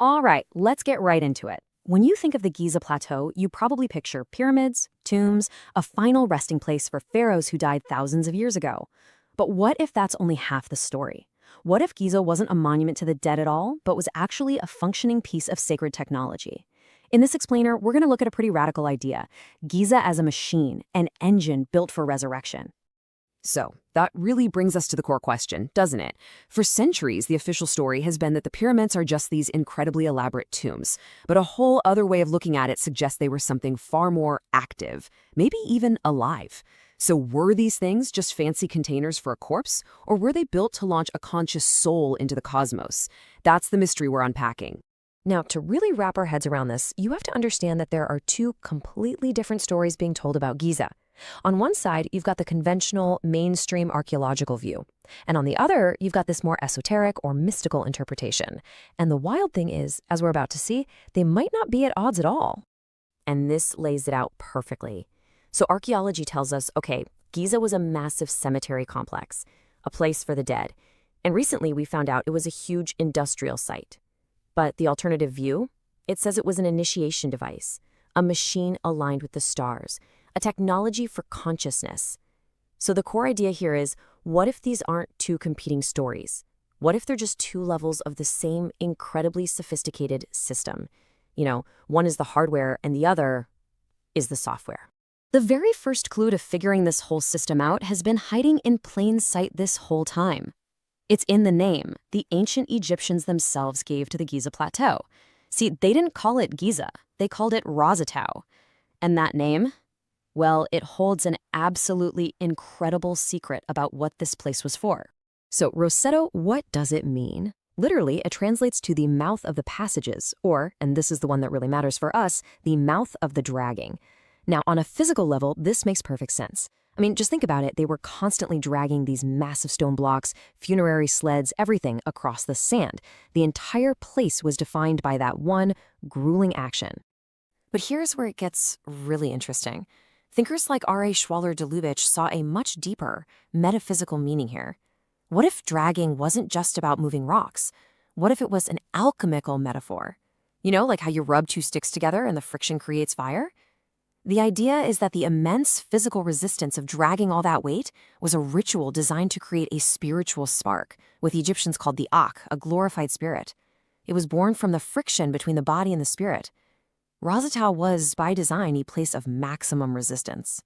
All right, let's get right into it. When you think of the Giza plateau, you probably picture pyramids, tombs, a final resting place for pharaohs who died thousands of years ago. But what if that's only half the story? What if Giza wasn't a monument to the dead at all, but was actually a functioning piece of sacred technology? In this explainer, we're going to look at a pretty radical idea: Giza as a machine, an engine built for resurrection. So, that really brings us to the core question, doesn't it? For centuries, the official story has been that the pyramids are just these incredibly elaborate tombs. But a whole other way of looking at it suggests they were something far more active, maybe even alive. So were these things just fancy containers for a corpse, or were they built to launch a conscious soul into the cosmos? That's the mystery we're unpacking. Now, to really wrap our heads around this, you have to understand that there are two completely different stories being told about Giza. On one side, you've got the conventional, mainstream archaeological view. And on the other, you've got this more esoteric or mystical interpretation. And the wild thing is, as we're about to see, they might not be at odds at all. And this lays it out perfectly. So archaeology tells us, okay, Giza was a massive cemetery complex, a place for the dead. And recently we found out it was a huge industrial site. But the alternative view? It says it was an initiation device, a machine aligned with the stars, a technology for consciousness. So the core idea here is, what if these aren't two competing stories? What if they're just two levels of the same incredibly sophisticated system? You know, one is the hardware and the other is the software. The very first clue to figuring this whole system out has been hiding in plain sight this whole time. It's in the name the ancient Egyptians themselves gave to the Giza plateau. See, they didn't call it Giza, they called it Rosetau. And that name? Well, it holds an absolutely incredible secret about what this place was for. So, Rosetau, what does it mean? Literally, it translates to the mouth of the passages, or, and this is the one that really matters for us, the mouth of the dragging. Now, on a physical level, this makes perfect sense. I mean, just think about it. They were constantly dragging these massive stone blocks, funerary sleds, everything across the sand. The entire place was defined by that one grueling action. But here's where it gets really interesting. Thinkers like R.A. Schwaller-de Lubitsch saw a much deeper, metaphysical meaning here. What if dragging wasn't just about moving rocks? What if it was an alchemical metaphor? You know, like how you rub two sticks together and the friction creates fire? The idea is that the immense physical resistance of dragging all that weight was a ritual designed to create a spiritual spark, what the Egyptians called the Akh, a glorified spirit. It was born from the friction between the body and the spirit. Rosetau was, by design, a place of maximum resistance.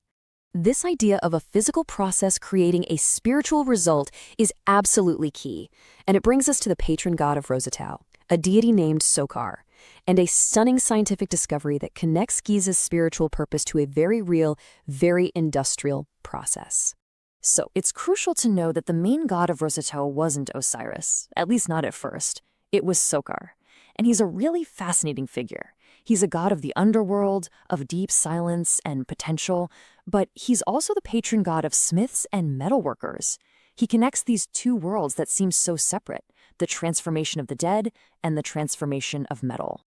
This idea of a physical process creating a spiritual result is absolutely key, and it brings us to the patron god of Rosetau, a deity named Sokar, and a stunning scientific discovery that connects Giza's spiritual purpose to a very real, very industrial process. So it's crucial to know that the main god of Rosetau wasn't Osiris, at least not at first. It was Sokar, and he's a really fascinating figure. He's a god of the underworld, of deep silence and potential, but he's also the patron god of smiths and metalworkers. He connects these two worlds that seem so separate, the transformation of the dead and the transformation of metal.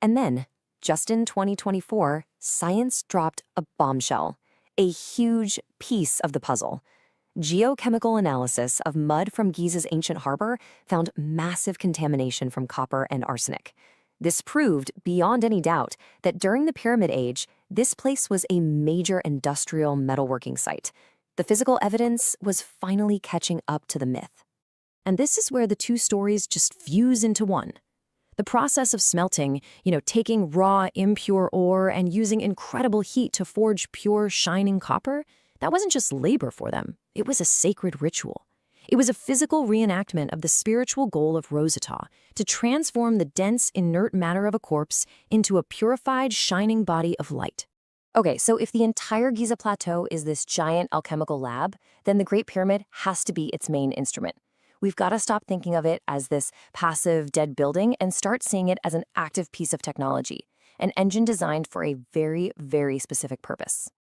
And then, just in 2024, science dropped a bombshell, a huge piece of the puzzle. Geochemical analysis of mud from Giza's ancient harbor found massive contamination from copper and arsenic. This proved, beyond any doubt, that during the Pyramid Age, this place was a major industrial metalworking site. The physical evidence was finally catching up to the myth. And this is where the two stories just fuse into one. The process of smelting, taking raw, impure ore and using incredible heat to forge pure, shining copper, that wasn't just labor for them. It was a sacred ritual. It was a physical reenactment of the spiritual goal of Rosetau, to transform the dense, inert matter of a corpse into a purified, shining body of light. Okay, so if the entire Giza plateau is this giant alchemical lab, then the Great Pyramid has to be its main instrument. We've got to stop thinking of it as this passive, dead building and start seeing it as an active piece of technology, an engine designed for a very, very specific purpose.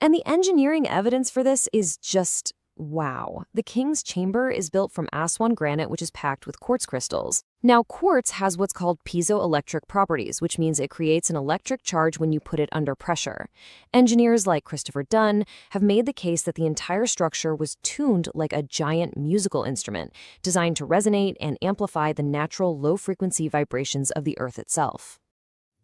And the engineering evidence for this is just Wow, the king's chamber is built from Aswan granite, which is packed with quartz crystals. Now, quartz has what's called piezoelectric properties, which means it creates an electric charge when you put it under pressure. Engineers like Christopher Dunn have made the case that the entire structure was tuned like a giant musical instrument, designed to resonate and amplify the natural low-frequency vibrations of the Earth itself.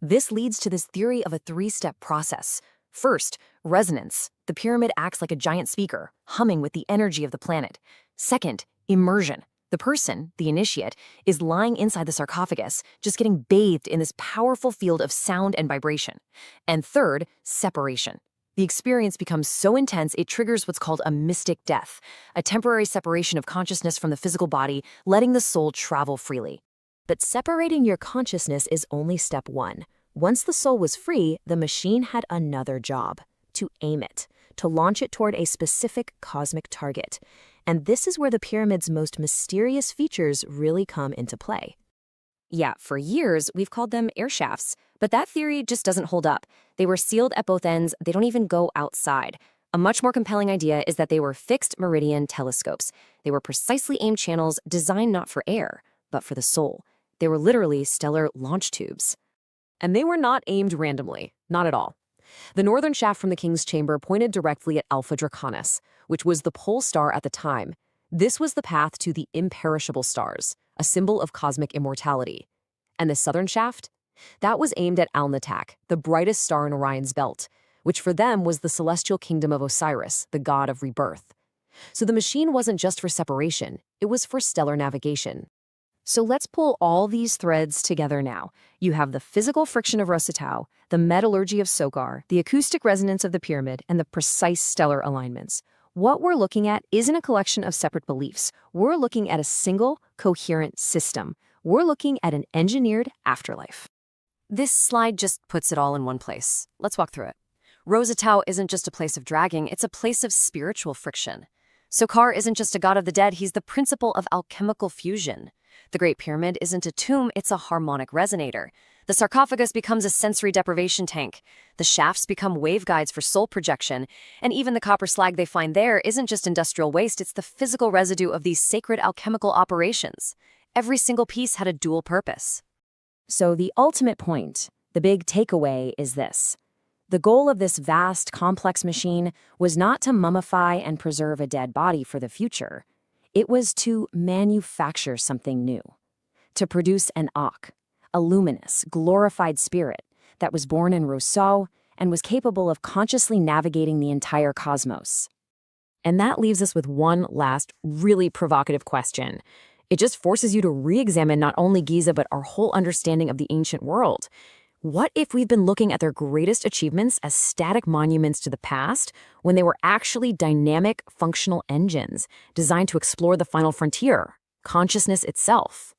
This leads to this theory of a three-step process. First, resonance. The pyramid acts like a giant speaker, humming with the energy of the planet. Second, immersion. The person, the initiate, is lying inside the sarcophagus, just getting bathed in this powerful field of sound and vibration. And third, separation. The experience becomes so intense it triggers what's called a mystic death, a temporary separation of consciousness from the physical body, letting the soul travel freely. But separating your consciousness is only step one. Once the soul was free, the machine had another job: to aim it, to launch it toward a specific cosmic target. And this is where the pyramid's most mysterious features really come into play. Yeah, for years, we've called them air shafts, but that theory just doesn't hold up. They were sealed at both ends, they don't even go outside. A much more compelling idea is that they were fixed meridian telescopes. They were precisely aimed channels designed not for air, but for the soul. They were literally stellar launch tubes. And they were not aimed randomly, not at all. The northern shaft from the king's chamber pointed directly at Alpha Draconis, which was the pole star at the time. This was the path to the imperishable stars, a symbol of cosmic immortality. And the southern shaft? That was aimed at Alnitak, the brightest star in Orion's belt, which for them was the celestial kingdom of Osiris, the god of rebirth. So the machine wasn't just for separation, it was for stellar navigation. So let's pull all these threads together now. You have the physical friction of Rosetau, the metallurgy of Sokar, the acoustic resonance of the pyramid, and the precise stellar alignments. What we're looking at isn't a collection of separate beliefs. We're looking at a single, coherent system. We're looking at an engineered afterlife. This slide just puts it all in one place. Let's walk through it. Rosetau isn't just a place of dragging, it's a place of spiritual friction. Sokar isn't just a god of the dead, he's the principle of alchemical fusion. The Great Pyramid isn't a tomb, it's a harmonic resonator. The sarcophagus becomes a sensory deprivation tank. The shafts become waveguides for soul projection. And even the copper slag they find there isn't just industrial waste, it's the physical residue of these sacred alchemical operations. Every single piece had a dual purpose. So the ultimate point, the big takeaway, is this. The goal of this vast, complex machine was not to mummify and preserve a dead body for the future. It was to manufacture something new, to produce an Akh, a luminous, glorified spirit that was born in Rosetau and was capable of consciously navigating the entire cosmos. And that leaves us with one last, really provocative question. It just forces you to re-examine not only Giza, but our whole understanding of the ancient world. What if we've been looking at their greatest achievements as static monuments to the past when they were actually dynamic, functional engines designed to explore the final frontier, consciousness itself?